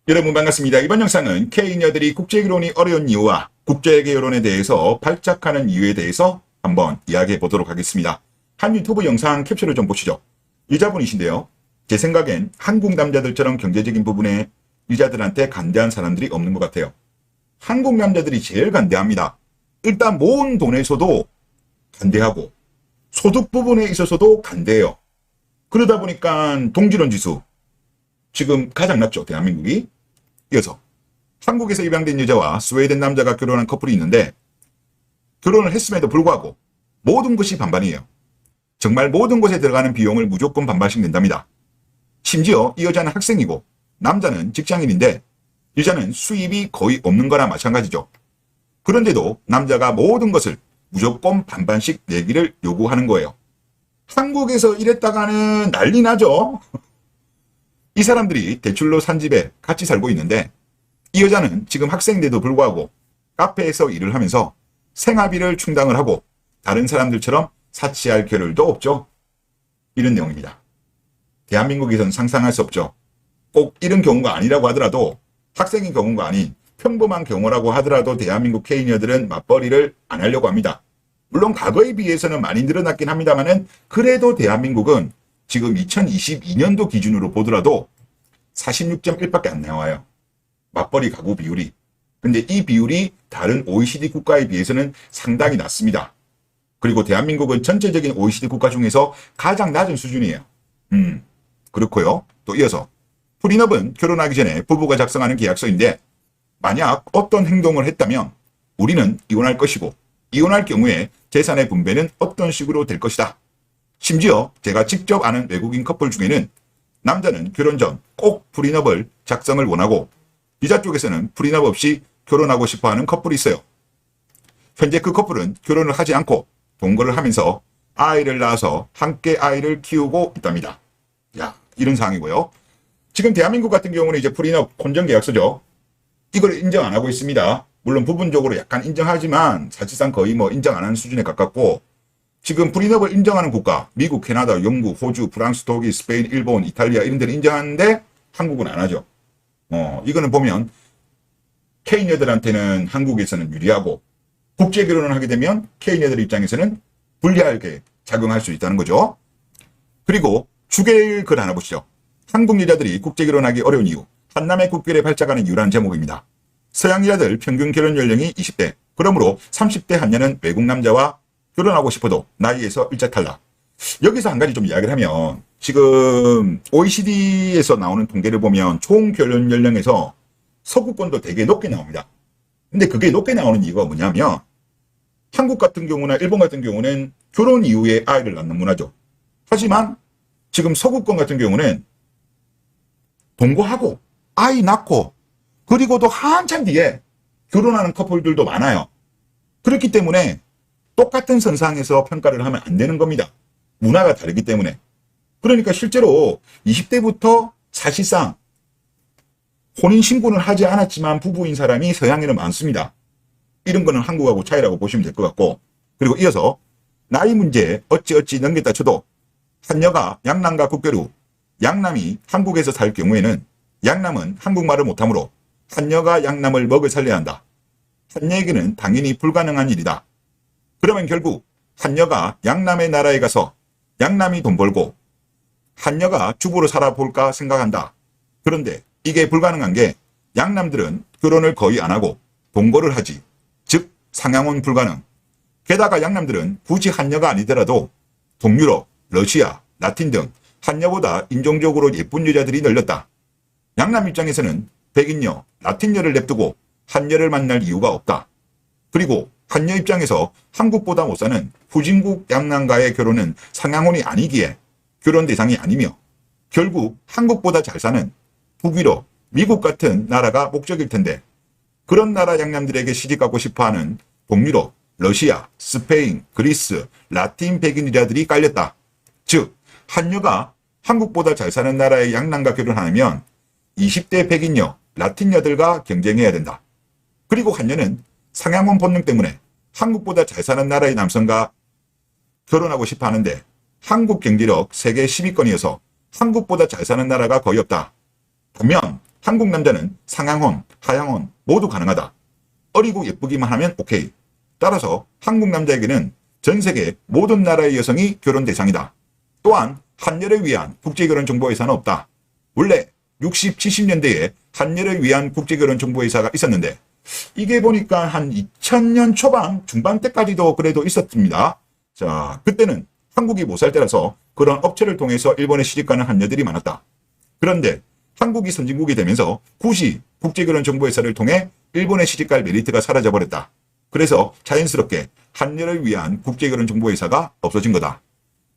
여러분 반갑습니다. 이번 영상은 K녀들이 국제결혼이 어려운 이유와 국제결혼에 대해서 발작하는 이유에 대해서 한번 이야기해 보도록 하겠습니다. 한 유튜브 영상 캡처를 좀 보시죠. 여자분이신데요. 제 생각엔 한국 남자들처럼 경제적인 부분에 여자들한테 간대한 사람들이 없는 것 같아요. 한국 남자들이 제일 간대합니다. 일단 모은 돈에서도 간대하고 소득 부분에 있어서도 간대해요. 그러다 보니까 동질원 지수 지금 가장 낮죠, 대한민국이. 이어서 한국에서 입양된 여자와 스웨덴 남자가 결혼한 커플이 있는데 결혼을 했음에도 불구하고 모든 것이 반반이에요. 정말 모든 것에 들어가는 비용을 무조건 반반씩 낸답니다. 심지어 이 여자는 학생이고 남자는 직장인인데 여자는 수입이 거의 없는 거나 마찬가지죠. 그런데도 남자가 모든 것을 무조건 반반씩 내기를 요구하는 거예요. 한국에서 이랬다가는 난리 나죠. 이 사람들이 대출로 산 집에 같이 살고 있는데 이 여자는 지금 학생인데도 불구하고 카페에서 일을 하면서 생활비를 충당을 하고 다른 사람들처럼 사치할 겨를도 없죠. 이런 내용입니다. 대한민국에서는 상상할 수 없죠. 꼭 이런 경우가 아니라고 하더라도 학생인 경우가 아닌 평범한 경우라고 하더라도 대한민국 K녀들은 맞벌이를 안 하려고 합니다. 물론 과거에 비해서는 많이 늘어났긴 합니다만은 그래도 대한민국은 지금 2022년도 기준으로 보더라도 46.1밖에 안 나와요. 맞벌이 가구 비율이. 근데 이 비율이 다른 OECD 국가에 비해서는 상당히 낮습니다. 그리고 대한민국은 전체적인 OECD 국가 중에서 가장 낮은 수준이에요. 그렇고요. 또 이어서 프리너브는 결혼하기 전에 부부가 작성하는 계약서인데 만약 어떤 행동을 했다면 우리는 이혼할 것이고 이혼할 경우에 재산의 분배는 어떤 식으로 될 것이다. 심지어 제가 직접 아는 외국인 커플 중에는 남자는 결혼 전 꼭 프리너브를 작성을 원하고 여자 쪽에서는 프리너브 없이 결혼하고 싶어하는 커플이 있어요. 현재 그 커플은 결혼을 하지 않고 동거를 하면서 아이를 낳아서 함께 아이를 키우고 있답니다. 야, 이런 상황이고요. 지금 대한민국 같은 경우는 이제 프리너브 혼전계약서죠. 이걸 인정 안 하고 있습니다. 물론 부분적으로 약간 인정하지만 사실상 거의 인정 안 하는 수준에 가깝고 지금 프리너브를 인정하는 국가 미국, 캐나다, 영국, 호주, 프랑스, 독일, 스페인, 일본, 이탈리아 이런 데는 인정하는데 한국은 안 하죠. 이거는 보면 K녀들한테는 한국에서는 유리하고 국제결혼을 하게 되면 K녀들 입장에서는 불리하게 작용할 수 있다는 거죠. 그리고 주계일 글 하나 보시죠. 한국 여자들이 국제결혼하기 어려운 이유, 한남의 국결에 발작하는 이유라는 제목입니다. 서양 여자들 평균 결혼 연령이 20대, 그러므로 30대 한녀는 외국 남자와 결혼하고 싶어도 나이에서 일자 탈락. 여기서 한 가지 좀 이야기를 하면 지금 OECD에서 나오는 통계를 보면 총 결혼 연령에서 서구권도 되게 높게 나옵니다. 근데 그게 높게 나오는 이유가 뭐냐면 한국 같은 경우나 일본 같은 경우는 결혼 이후에 아이를 낳는 문화죠. 하지만 지금 서구권 같은 경우는 동거하고 아이 낳고 그리고도 한참 뒤에 결혼하는 커플들도 많아요. 그렇기 때문에 똑같은 선상에서 평가를 하면 안 되는 겁니다. 문화가 다르기 때문에. 그러니까 실제로 20대부터 사실상 혼인신고는 하지 않았지만 부부인 사람이 서양에는 많습니다. 이런 거는 한국하고 차이라고 보시면 될 것 같고, 그리고 이어서 나이 문제 어찌어찌 넘겼다 쳐도 한여가 양남과 국결 후 양남이 한국에서 살 경우에는 양남은 한국말을 못하므로 한여가 양남을 먹여 살려야 한다. 한여에게는 당연히 불가능한 일이다. 그러면 결국 한여가 양남의 나라에 가서 양남이 돈 벌고 한여가 주부로 살아볼까 생각한다. 그런데 이게 불가능한 게 양남들은 결혼을 거의 안 하고 동거를 하지. 즉 상향혼 불가능. 게다가 양남들은 굳이 한여가 아니더라도 동유럽, 러시아, 라틴 등 한여보다 인종적으로 예쁜 여자들이 널렸다. 양남 입장에서는 백인여, 라틴여를 냅두고 한여를 만날 이유가 없다. 그리고 한여 입장에서 한국보다 못 사는 후진국 양남과의 결혼은 상향혼이 아니기에 결혼 대상이 아니며 결국 한국보다 잘 사는 북유럽, 미국 같은 나라가 목적일 텐데 그런 나라 양남들에게 시집가고 싶어하는 동유럽, 러시아, 스페인, 그리스, 라틴 백인 여자들이 깔렸다. 즉 한여가 한국보다 잘 사는 나라의 양남과 결혼하면 20대 백인여, 라틴여들과 경쟁해야 된다. 그리고 한여는 상향혼 본능 때문에 한국보다 잘 사는 나라의 남성과 결혼하고 싶어 하는데 한국 경제력 세계 10위권이어서 한국보다 잘 사는 나라가 거의 없다. 반면 한국 남자는 상향혼, 하향혼 모두 가능하다. 어리고 예쁘기만 하면 오케이. 따라서 한국 남자에게는 전 세계 모든 나라의 여성이 결혼 대상이다. 또한 한여를 위한 국제결혼정보회사는 없다. 원래 60, 70년대에 한여를 위한 국제결혼정보회사가 있었는데 이게 보니까 한 2000년 초반 중반 때까지도 그래도 있었습니다. 자, 그때는 한국이 못 살 때라서 그런 업체를 통해서 일본에 시집가는 한여들이 많았다. 그런데 한국이 선진국이 되면서 굳이 국제결혼정보회사를 통해 일본에 시집갈 메리트가 사라져버렸다. 그래서 자연스럽게 한여를 위한 국제결혼정보회사가 없어진 거다.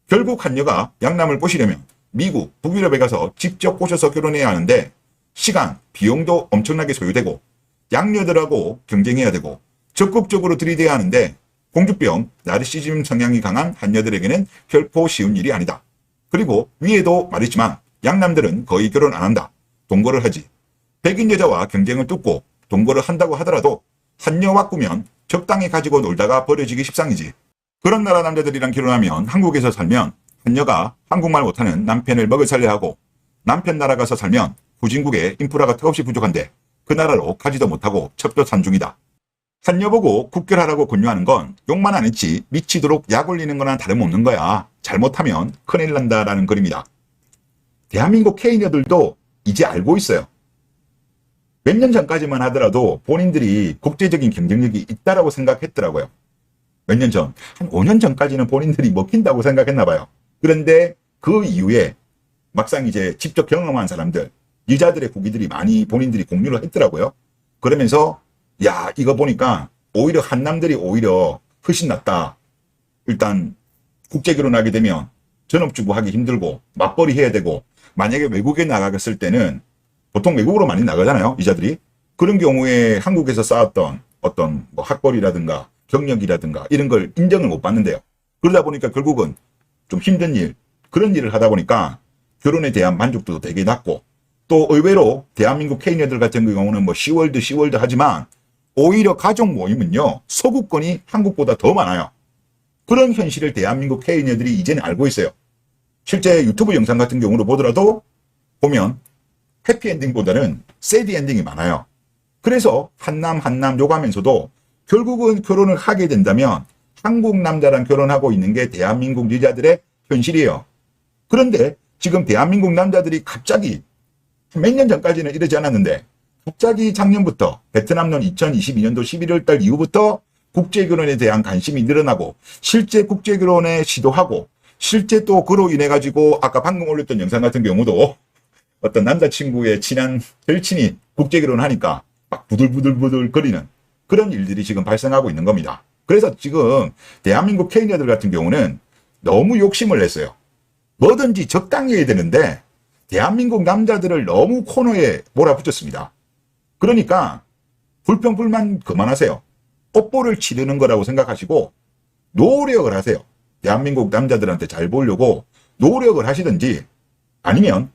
결국 한여가 양남을 꼬시려면 미국, 북유럽에 가서 직접 꼬셔서 결혼해야 하는데 시간, 비용도 엄청나게 소요되고 양녀들하고 경쟁해야 되고 적극적으로 들이대야 하는데 공주병, 나르시즘 성향이 강한 한여들에게는 결코 쉬운 일이 아니다. 그리고 위에도 말했지만 양남들은 거의 결혼 안 한다. 동거를 하지. 백인 여자와 경쟁을 뚫고 동거를 한다고 하더라도 한여와 꾸면 적당히 가지고 놀다가 버려지기 십상이지. 그런 나라 남자들이랑 결혼하면 한국에서 살면 한여가 한국말 못하는 남편을 먹여 살려야 하고 남편 나라 가서 살면 후진국에 인프라가 턱없이 부족한데 그 나라로 가지도 못하고 첩조산중이다. 한여 보고 국결하라고 권유하는 건 욕만 안 했지 미치도록 약 올리는 거나 다름없는 거야. 잘못하면 큰일 난다라는 글입니다. 대한민국 K녀들도 이제 알고 있어요. 몇 년 전까지만 하더라도 본인들이 국제적인 경쟁력이 있다라고 생각했더라고요. 몇 년 전, 한 5년 전까지는 본인들이 먹힌다고 생각했나 봐요. 그런데 그 이후에 막상 이제 직접 경험한 사람들, 여자들의 후기들이 많이 본인들이 공유를 했더라고요. 그러면서 야, 이거 보니까 오히려 한남들이 오히려 훨씬 낫다. 일단 국제결혼하게 되면 전업주부 하기 힘들고 맞벌이 해야 되고 만약에 외국에 나가갔을 때는 보통 외국으로 많이 나가잖아요. 여자들이. 그런 경우에 한국에서 쌓았던 어떤 뭐 학벌이라든가 경력이라든가 이런 걸 인정을 못 받는데요. 그러다 보니까 결국은 좀 힘든 일, 그런 일을 하다 보니까 결혼에 대한 만족도도 되게 낮고 또 의외로 대한민국 K녀들 같은 경우는 뭐 시월드 하지만 오히려 가족 모임은요. 서구권이 한국보다 더 많아요. 그런 현실을 대한민국 K녀들이 이제는 알고 있어요. 실제 유튜브 영상 같은 경우로 보더라도 보면 해피엔딩보다는 새드엔딩이 많아요. 그래서 한남 욕하면서도 결국은 결혼을 하게 된다면 한국 남자랑 결혼하고 있는 게 대한민국 여자들의 현실이에요. 그런데 지금 대한민국 남자들이 갑자기 몇 년 전까지는 이러지 않았는데 갑자기 작년부터 베트남론 2022년도 11월 달 이후부터 국제결혼에 대한 관심이 늘어나고 실제 국제결혼에 시도하고 실제 또 그로 인해 가지고 아까 방금 올렸던 영상 같은 경우도 어떤 남자친구의 친한 절친이 국제결혼을 하니까 막 부들부들 거리는 그런 일들이 지금 발생하고 있는 겁니다. 그래서 지금 대한민국 K녀들 같은 경우는 너무 욕심을 냈어요. 뭐든지 적당히 해야 되는데 대한민국 남자들을 너무 코너에 몰아붙였습니다. 그러니까 불평불만 그만하세요. 뽀뽀를 치르는 거라고 생각하시고 노력을 하세요. 대한민국 남자들한테 잘 보려고 노력을 하시든지 아니면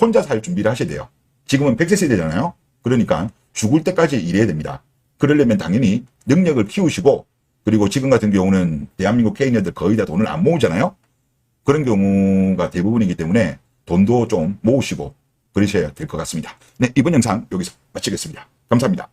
혼자 살 준비를 하셔야 돼요. 지금은 100세 세대잖아요. 그러니까 죽을 때까지 일해야 됩니다. 그러려면 당연히 능력을 키우시고 그리고 지금 같은 경우는 대한민국 K녀들 거의 다 돈을 안 모으잖아요. 그런 경우가 대부분이기 때문에 돈도 좀 모으시고 그러셔야 될 것 같습니다. 네, 이번 영상 여기서 마치겠습니다. 감사합니다.